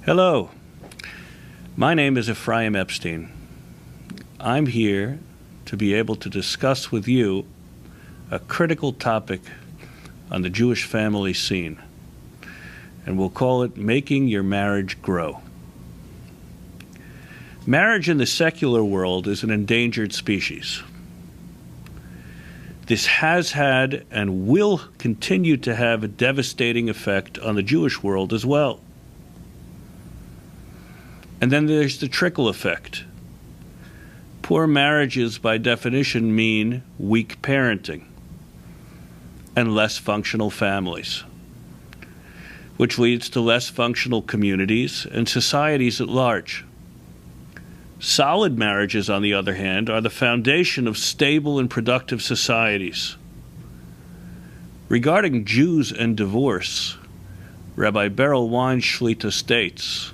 Hello, my name is Ephraim Epstein. I'm here to be able to discuss with you a critical topic on the Jewish family scene, and we'll call it Making Your Marriage Grow. Marriage in the secular world is an endangered species. This has had and will continue to have a devastating effect on the Jewish world as well. And then there's the trickle effect. Poor marriages, by definition, mean weak parenting and less functional families, which leads to less functional communities and societies at large. Solid marriages, on the other hand, are the foundation of stable and productive societies. Regarding Jews and divorce, Rabbi Beryl Weinschlita states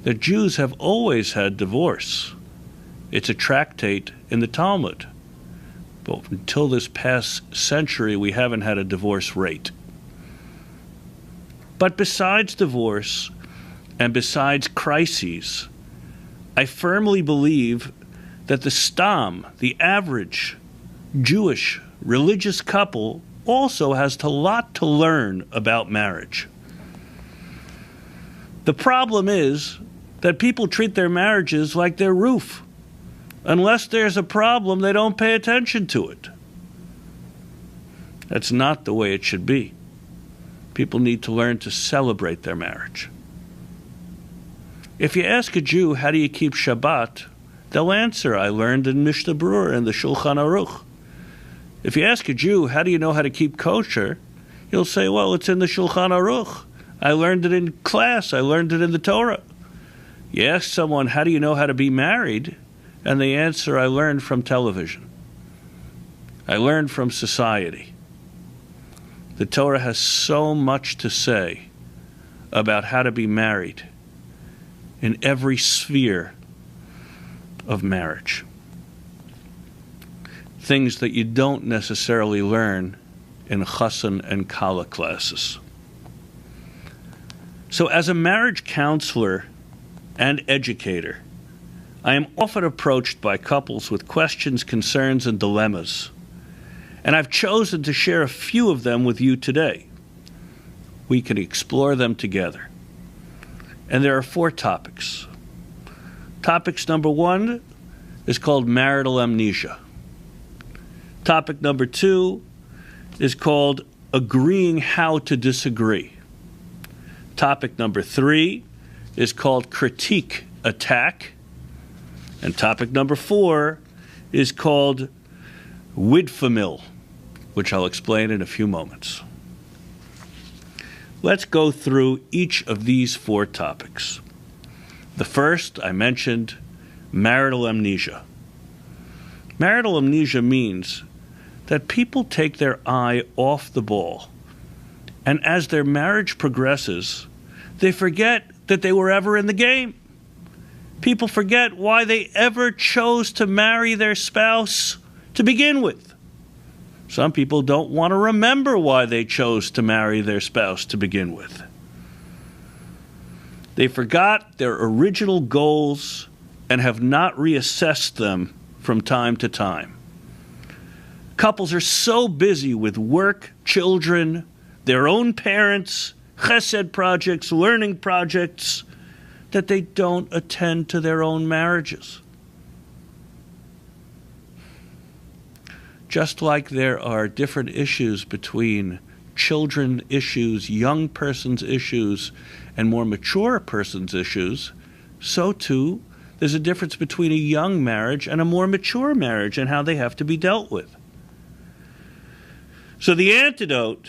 that Jews have always had divorce. It's a tractate in the Talmud. But until this past century, we haven't had a divorce rate. But besides divorce and besides crises, I firmly believe that the stam, the average Jewish religious couple, also has a lot to learn about marriage. The problem is that people treat their marriages like their roof. Unless there's a problem, they don't pay attention to it. That's not the way it should be. People need to learn to celebrate their marriage. If you ask a Jew, how do you keep Shabbat? They'll answer, I learned in Mishnah Berurah and the Shulchan Aruch. If you ask a Jew, how do you know how to keep kosher? He'll say, well, it's in the Shulchan Aruch. I learned it in class. I learned it in the Torah. You ask someone, how do you know how to be married? And they answer, I learned from television. I learned from society. The Torah has so much to say about how to be married in every sphere of marriage. Things that you don't necessarily learn in chassan and kala classes. So as a marriage counselor and educator, I am often approached by couples with questions, concerns, and dilemmas, and I've chosen to share a few of them with you today. We can explore them together. And there are 4 topics. Topics number 1 is called marital amnesia. Topic number 2 is called agreeing how to disagree. Topic number 3 is called critique attack. And topic number 4 is called widfamil, which I'll explain in a few moments. Let's go through each of these 4 topics. The first, I mentioned, marital amnesia. Marital amnesia means that people take their eye off the ball, and as their marriage progresses, they forget that they were ever in the game. People forget why they ever chose to marry their spouse to begin with. Some people don't want to remember why they chose to marry their spouse to begin with. They forgot their original goals and have not reassessed them from time to time. Couples are so busy with work, children, their own parents, chesed projects, learning projects, that they don't attend to their own marriages. Just like there are different issues between children issues, young person's issues, and more mature person's issues, so too there's a difference between a young marriage and a more mature marriage and how they have to be dealt with. So the antidote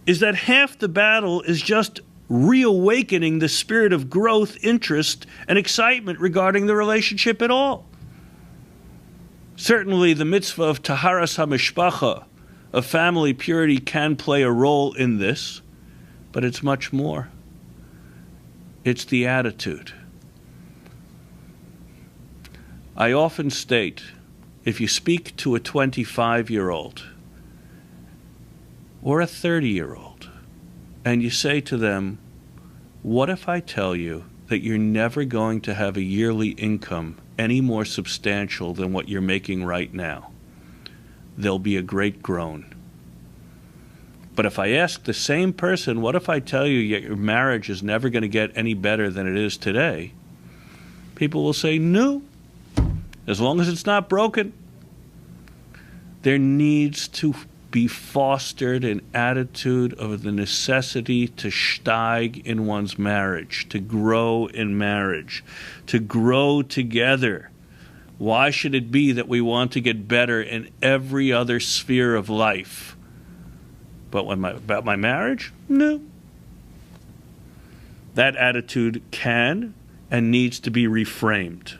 is that half the battle is just reawakening the spirit of growth, interest, and excitement regarding the relationship at all. Certainly the mitzvah of taharas hamishpacha, of family purity, can play a role in this, but it's much more. It's the attitude. I often state, if you speak to a 25-year-old or a 30-year-old, and you say to them, What if I tell you that you're never going to have a yearly income any more substantial than what you're making right now? There'll be a great groan. But if I ask the same person, what if I tell you your marriage is never going to get any better than it is today? People will say, no, as long as it's not broken. There needs to be fostered an attitude of the necessity to steig in one's marriage, to grow in marriage, to grow together. Why should it be that we want to get better in every other sphere of life? But about my marriage? No. That attitude can and needs to be reframed.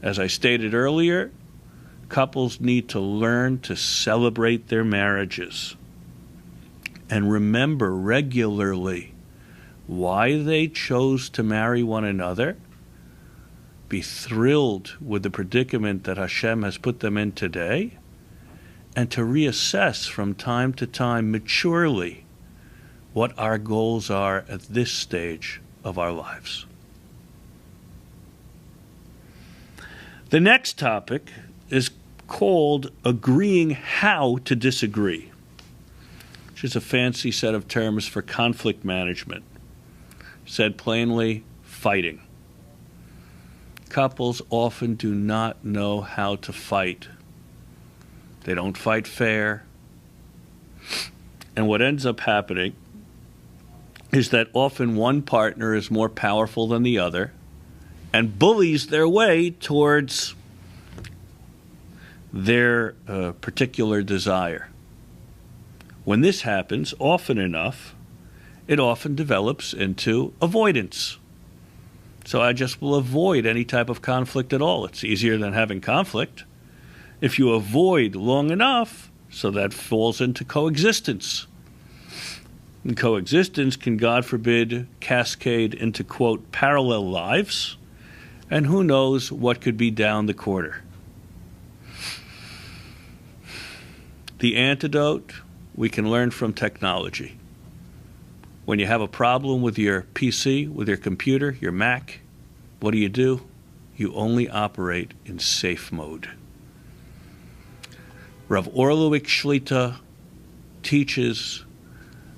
As I stated earlier, couples need to learn to celebrate their marriages and remember regularly why they chose to marry one another. Be thrilled with the predicament that Hashem has put them in today, and to reassess from time to time maturely what our goals are at this stage of our lives. The next topic is called agreeing how to disagree, which is a fancy set of terms for conflict management. Said plainly, fighting. Couples often do not know how to fight. They don't fight fair. And what ends up happening is that often one partner is more powerful than the other and bullies their way towards their particular desire. When this happens often enough, it often develops into avoidance. So I just will avoid any type of conflict at all. It's easier than having conflict. If you avoid long enough, so that falls into coexistence. And coexistence can, God forbid, cascade into, quote, parallel lives, and who knows what could be down the corner. The antidote we can learn from technology. When you have a problem with your PC, with your computer, your Mac, what do? You only operate in safe mode. Rav Orlovich Shlita teaches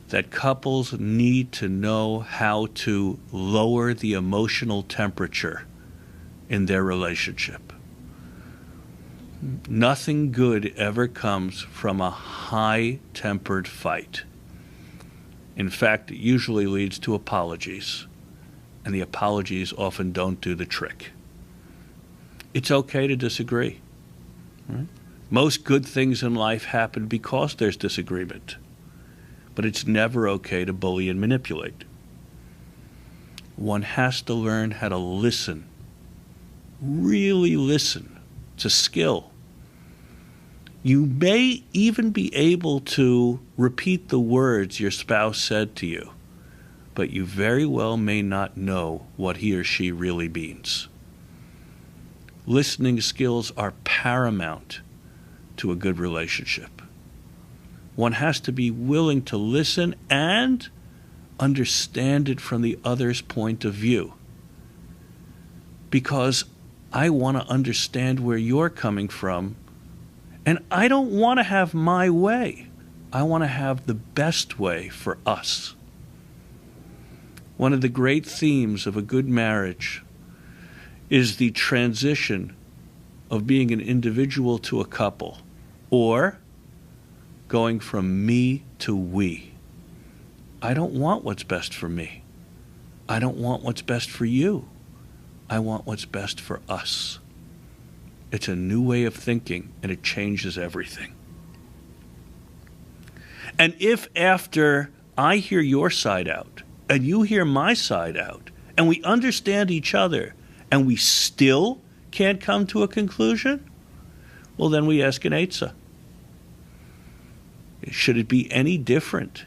that couples need to know how to lower the emotional temperature in their relationship. Nothing good ever comes from a high-tempered fight. In fact, it usually leads to apologies, and the apologies often don't do the trick. It's okay to disagree. Right? Most good things in life happen because there's disagreement, but it's never okay to bully and manipulate. One has to learn how to listen, really listen. It's a skill. You may even be able to repeat the words your spouse said to you, but you very well may not know what he or she really means. Listening skills are paramount to a good relationship. One has to be willing to listen and understand it from the other's point of view. Because I want to understand where you're coming from, and I don't want to have my way. I want to have the best way for us. One of the great themes of a good marriage is the transition of being an individual to a couple, or going from me to we. I don't want what's best for me. I don't want what's best for you. I want what's best for us. It's a new way of thinking, and it changes everything. And if after I hear your side out, and you hear my side out, and we understand each other, and we still can't come to a conclusion, well, then we ask an eitzah. Should it be any different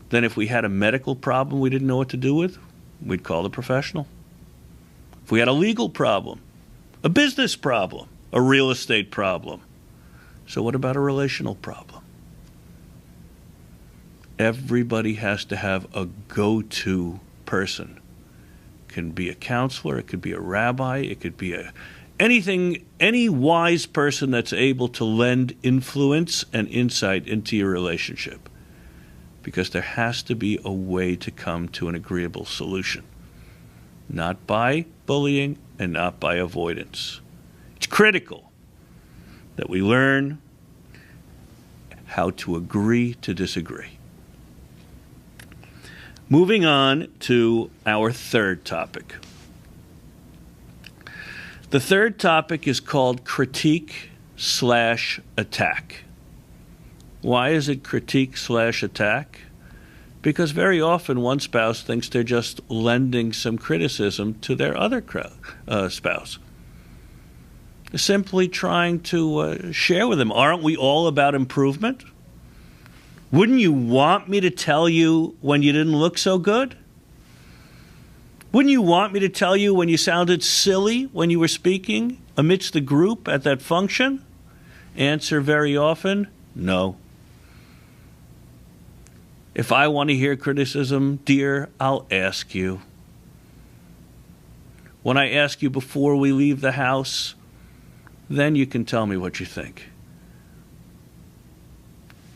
than if we had a medical problem we didn't know what to do with? We'd call the professional. If we had a legal problem, a business problem, a real estate problem. So what about a relational problem? Everybody has to have a go-to person. It can be a counselor, it could be a rabbi, it could be any wise person that's able to lend influence and insight into your relationship. Because there has to be a way to come to an agreeable solution. Not by bullying and not by avoidance. It's critical that we learn how to agree to disagree. Moving on to our third topic. The third topic is called critique/attack. Why is it critique/attack? Because very often one spouse thinks they're just lending some criticism to their other spouse. Simply trying to share with them, aren't we all about improvement? Wouldn't you want me to tell you when you didn't look so good? Wouldn't you want me to tell you when you sounded silly when you were speaking amidst the group at that function? Answer very often, no. If I want to hear criticism, dear, I'll ask you. When I ask you before we leave the house, then you can tell me what you think.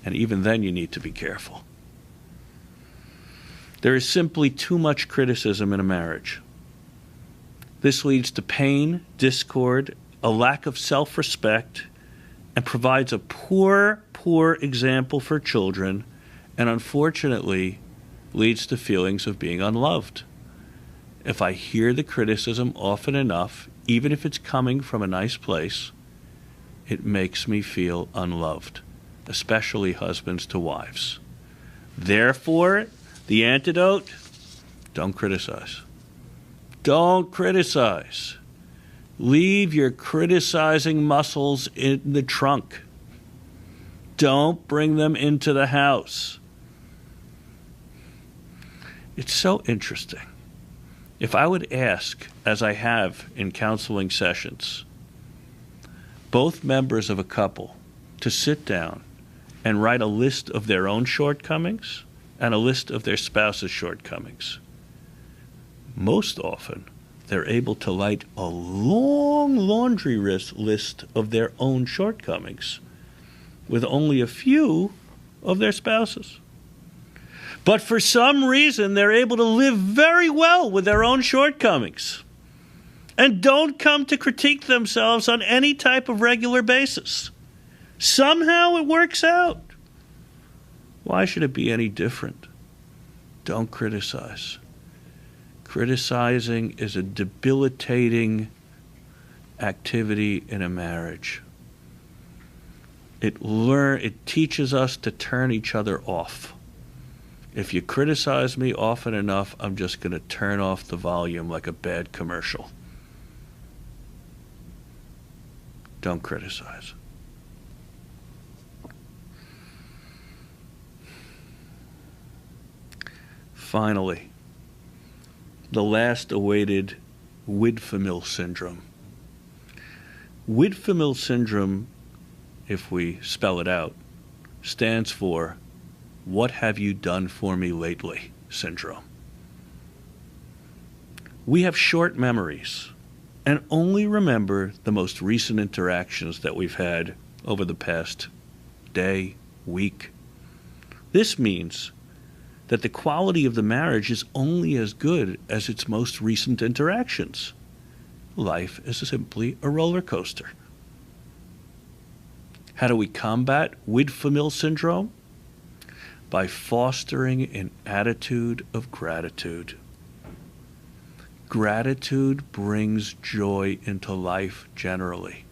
And even then you need to be careful. There is simply too much criticism in a marriage. This leads to pain, discord, a lack of self-respect, and provides a poor example for children, and unfortunately leads to feelings of being unloved. If I hear the criticism often enough, even if it's coming from a nice place, it makes me feel unloved, especially husbands to wives. Therefore, the antidote, don't criticize. Don't criticize. Leave your criticizing muscles in the trunk. Don't bring them into the house. It's so interesting. If I would ask, as I have in counseling sessions, both members of a couple to sit down and write a list of their own shortcomings and a list of their spouse's shortcomings, most often they're able to write a long laundry list of their own shortcomings with only a few of their spouses. But for some reason, they're able to live very well with their own shortcomings and don't come to critique themselves on any type of regular basis. Somehow it works out. Why should it be any different? Don't criticize. Criticizing is a debilitating activity in a marriage. It teaches us to turn each other off. If you criticize me often enough, I'm just going to turn off the volume like a bad commercial. Don't criticize. Finally, the last awaited Widfamil syndrome. Widfamil syndrome, if we spell it out, stands for "What have you done for me lately?" syndrome. We have short memories and only remember the most recent interactions that we've had over the past day, week. This means that the quality of the marriage is only as good as its most recent interactions. Life is simply a roller coaster. How do we combat Widfamil syndrome? By fostering an attitude of gratitude. Gratitude brings joy into life generally.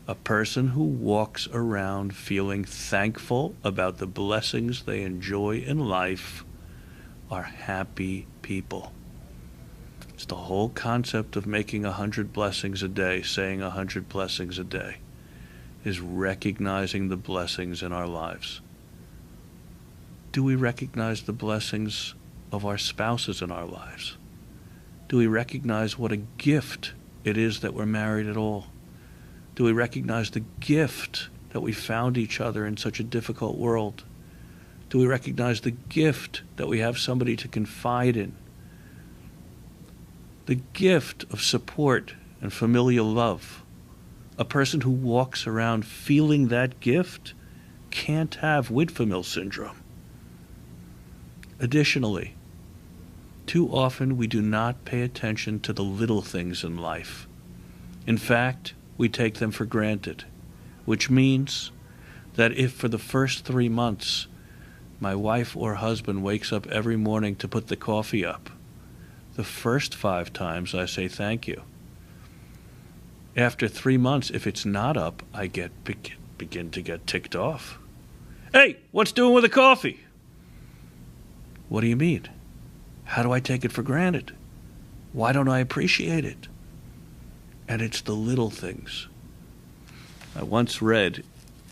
A person who walks around feeling thankful about the blessings they enjoy in life are happy people. It's the whole concept of making 100 blessings a day, saying 100 blessings a day, is recognizing the blessings in our lives. Do we recognize the blessings of our spouses in our lives? Do we recognize what a gift it is that we're married at all? Do we recognize the gift that we found each other in such a difficult world? Do we recognize the gift that we have somebody to confide in? The gift of support and familial love. A person who walks around feeling that gift can't have Widfamil syndrome. Additionally, too often we do not pay attention to the little things in life. In fact, we take them for granted, which means that if for the first 3 months my wife or husband wakes up every morning to put the coffee up, the first 5 times I say thank you. After 3 months, if it's not up, I begin to get ticked off. Hey, what's doing with the coffee? What do you mean? How do I take it for granted? Why don't I appreciate it? And it's the little things. I once read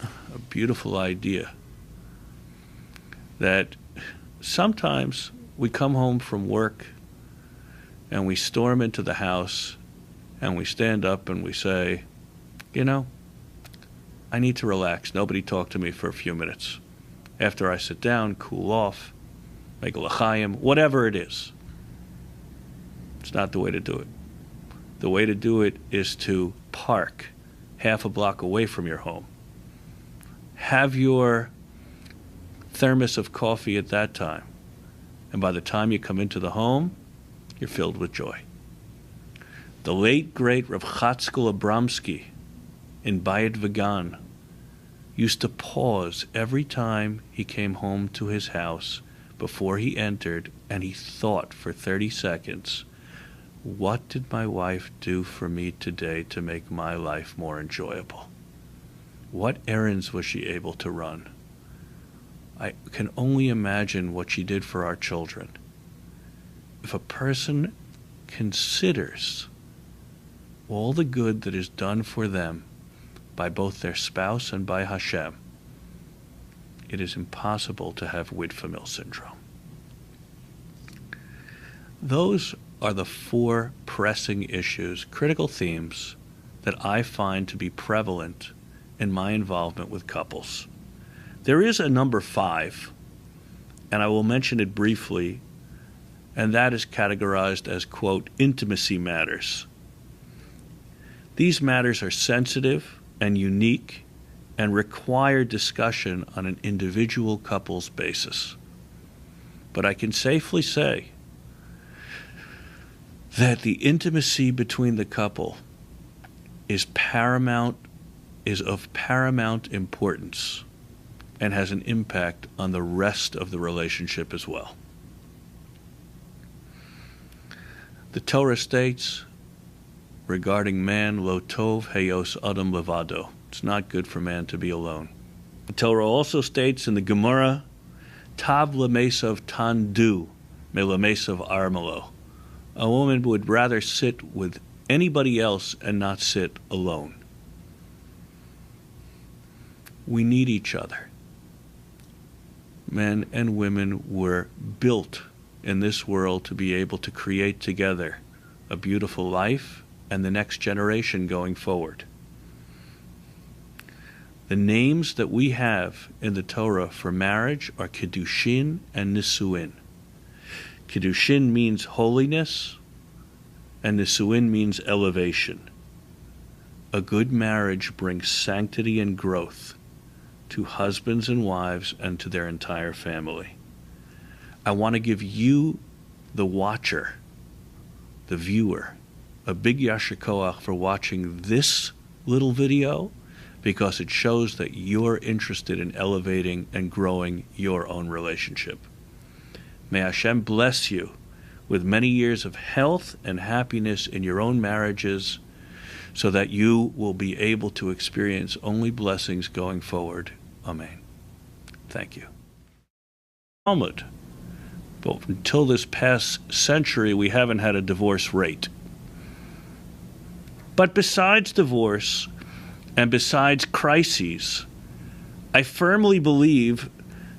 a beautiful idea that sometimes we come home from work and we storm into the house and we stand up and we say, you know, I need to relax. Nobody talk to me for a few minutes. After I sit down, cool off, make a l'chaim, whatever it is. It's not the way to do it. The way to do it is to park half a block away from your home. Have your thermos of coffee at that time. And by the time you come into the home, you're filled with joy. The late, great Rav Chatzkel Abramsky in Bayit Vegan used to pause every time he came home to his house before he entered, and he thought for 30 seconds, what did my wife do for me today to make my life more enjoyable? What errands was she able to run? I can only imagine what she did for our children. If a person considers all the good that is done for them by both their spouse and by Hashem, it is impossible to have Widfamil syndrome. Those are the 4 pressing issues, critical themes, that I find to be prevalent in my involvement with couples. There is a number 5, and I will mention it briefly, and that is categorized as, quote, intimacy matters. These matters are sensitive and unique and require discussion on an individual couple's basis. But I can safely say that the intimacy between the couple is of paramount importance and has an impact on the rest of the relationship as well. The Torah states regarding man, lo tov heyos adam levado. It's not good for man to be alone. The Torah also states in the Gemara, tav lemesav tandu me lemesav armelo. A woman would rather sit with anybody else and not sit alone. We need each other. Men and women were built in this world to be able to create together a beautiful life and the next generation going forward. The names that we have in the Torah for marriage are Kiddushin and Nisuin. Kiddushin means holiness, and Nisuin means elevation. A good marriage brings sanctity and growth to husbands and wives and to their entire family. I want to give you, the watcher, the viewer, a big yasher koach for watching this little video, because it shows that you're interested in elevating and growing your own relationship. May Hashem bless you with many years of health and happiness in your own marriages, so that you will be able to experience only blessings going forward. Amen. Thank you. Talmud. But until this past century, we haven't had a divorce rate. But besides divorce and besides crises, I firmly believe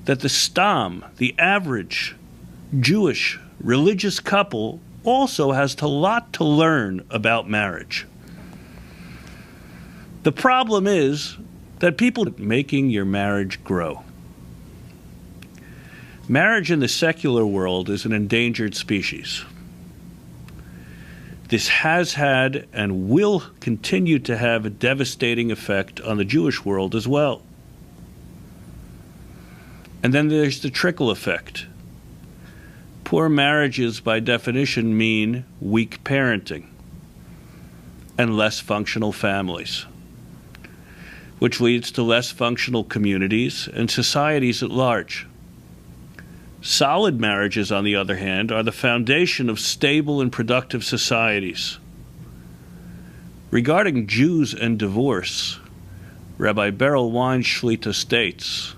that the stam, the average Jewish religious couple, also has a lot to learn about marriage. The problem is that people are making your marriage grow. Marriage in the secular world is an endangered species. This has had and will continue to have a devastating effect on the Jewish world as well. And then there's the trickle effect. Poor marriages, by definition, mean weak parenting and less functional families, which leads to less functional communities and societies at large. Solid marriages, on the other hand, are the foundation of stable and productive societies. Regarding Jews and divorce, Rabbi Beryl Weinschlita states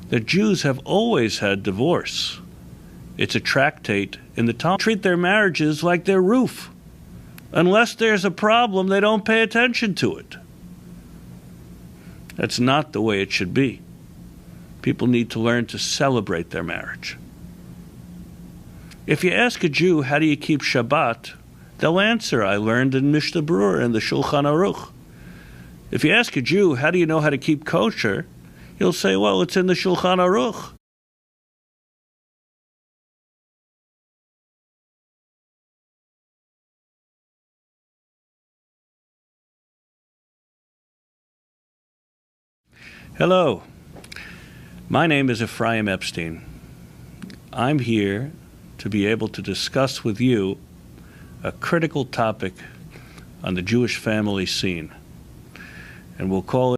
that Jews have always had divorce. It's a tractate in the Talmud. Treat their marriages like their roof. Unless there's a problem, they don't pay attention to it. That's not the way it should be. People need to learn to celebrate their marriage. If you ask a Jew, how do you keep Shabbat? They'll answer, I learned in Mishnah Berurah and the Shulchan Aruch. If you ask a Jew, how do you know how to keep kosher? He'll say, well, it's in the Shulchan Aruch. Hello, my name is Ephraim Epstein. I'm here to be able to discuss with you a critical topic on the Jewish family scene, and we'll call it